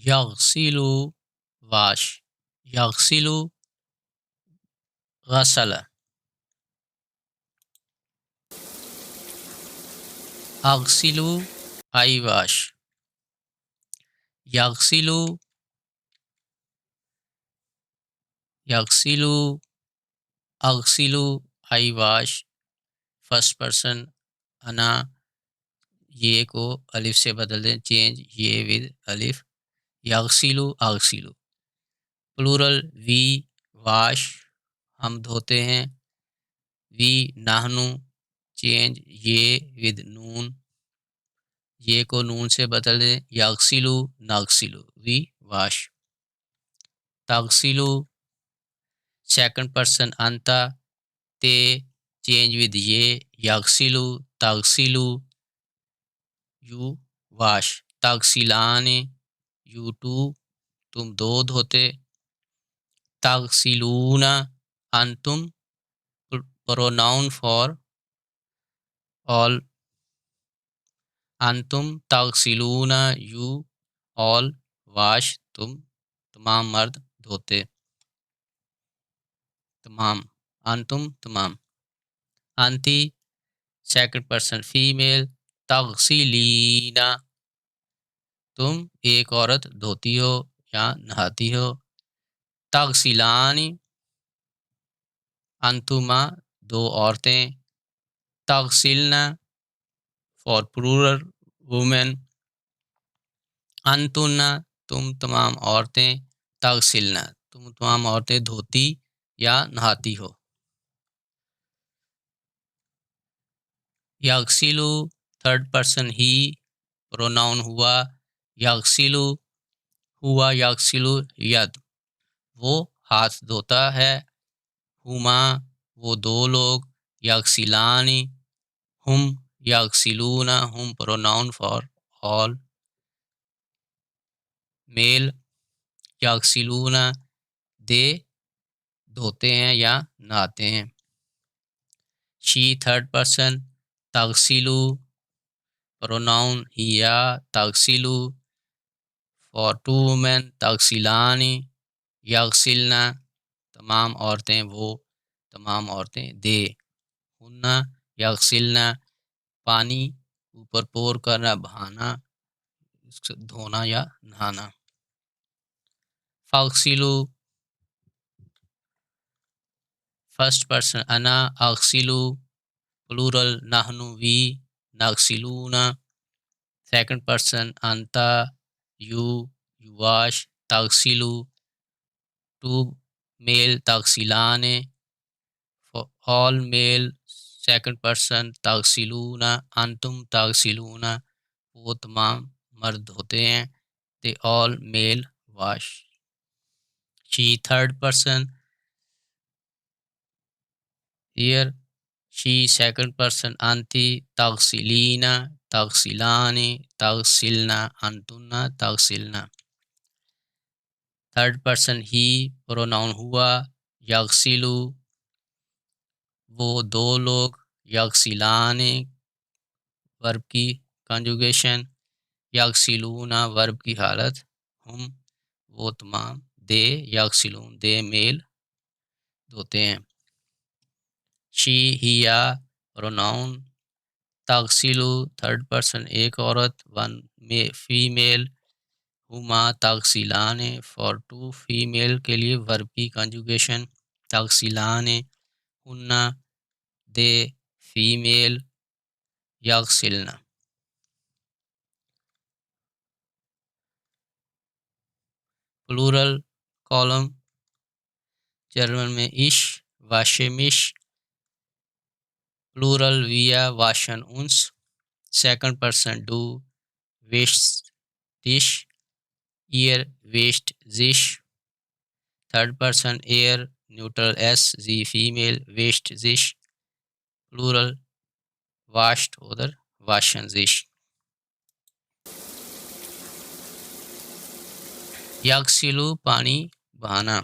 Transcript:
یغسلو wash, یغسلو غسل، اغسلو آئی wash, یغسلو، یغسلو، اغسلو آئی wash, first person انا، یہ کو الف سے بدل دیں، چینج یہ ود الف، یغسلو اغسلو، پلورل وی واش، ہم دھوتے ہیں، وی نحنو، چینج یہ ود نون، یہ کو نون سے بدل دیں، یغسلو نغسلو، وی واش، تغسلو سیکنڈ پرسن انتا، تے چینج ود یہ، یغسلو تغسلو، یو واش، تغسلان یو ٹو، تم دو دھوتے، تغسلون انتم، پروناؤن فار آل، انتم تغسلون یو آل واش، تم تمام مرد دھوتے، تمام، انتم تمام، انتی سیکنڈ پرسن فیمیل، تغسلین، تم ایک عورت دھوتی ہو یا نہاتی ہو، تغسلان انتما دو عورتیں، تغسلن فار پلورل وومن، انتن تم تمام عورتیں، تغسلن تم تمام عورتیں دھوتی یا نہاتی ہو، یغسلو تھرڈ پرسن ہی، پروناؤن ہوا، یغسلو ہوا یغسلو ید، وہ ہاتھ دھوتا ہے، ہما وہ دو لوگ، یغسلان ہم یغسلون، ہم پروناؤن فار آل میل، یغسلون دے دھوتے ہیں یا نہاتے ہیں، شی third person, تغسلو pronoun Haya, تغسلو for to women, تغسلان یغسلن تمام عورتیں وہ، تمام عورتیں دے، ہن یغسلن پانی اوپر پور کرنا، بہانا، دھونا یا نہانا، فاغسلو فرسٹ پرسن انا، اغسلو پلورل نحنو وی، نغسلون سیکنڈ پرسن انتا یو، یو واش، تغسلو ٹو میل، تغسلان آل میل، سیکنڈ پرسن تغسلون انتم تغسلون، وہ تمام مرد ہوتے ہیں، they all male wash, she third person here, she second person انتی، تغسلین تغسلان، تغسلن انتن تغسلن، تھرڈ پرسن ہی، پروناؤن ہوا، یغسلو وہ دو لوگ، یغسلان ورب کی کنجوگیشن، یغسلون ورب کی حالت، ہم وہ تمام، دے یغسلون دے میل دھوتے ہیں، شی ہیا پروناؤن، تغسلو تھرڈ پرسن ایک عورت، ون فیمیل، ہما تغسلان فار ٹو فیمیل کے لیے ورب کی کنجوگیشن، تغسلان ہن دے فیمیل، یغسلن، پلورل کالم جرمن میں اش، واشے مش، پلورل ویا واشن انس، سیکنڈ پرسن ڈو، ویسٹ ڈش، ایئر ویسٹ زش، تھرڈ پرسن ایئر، نیوٹرل ایس زی فیمیل، ویسٹ زش، پلورل واشڈ ادر، واشن زش، یغسلو پانی بہانا،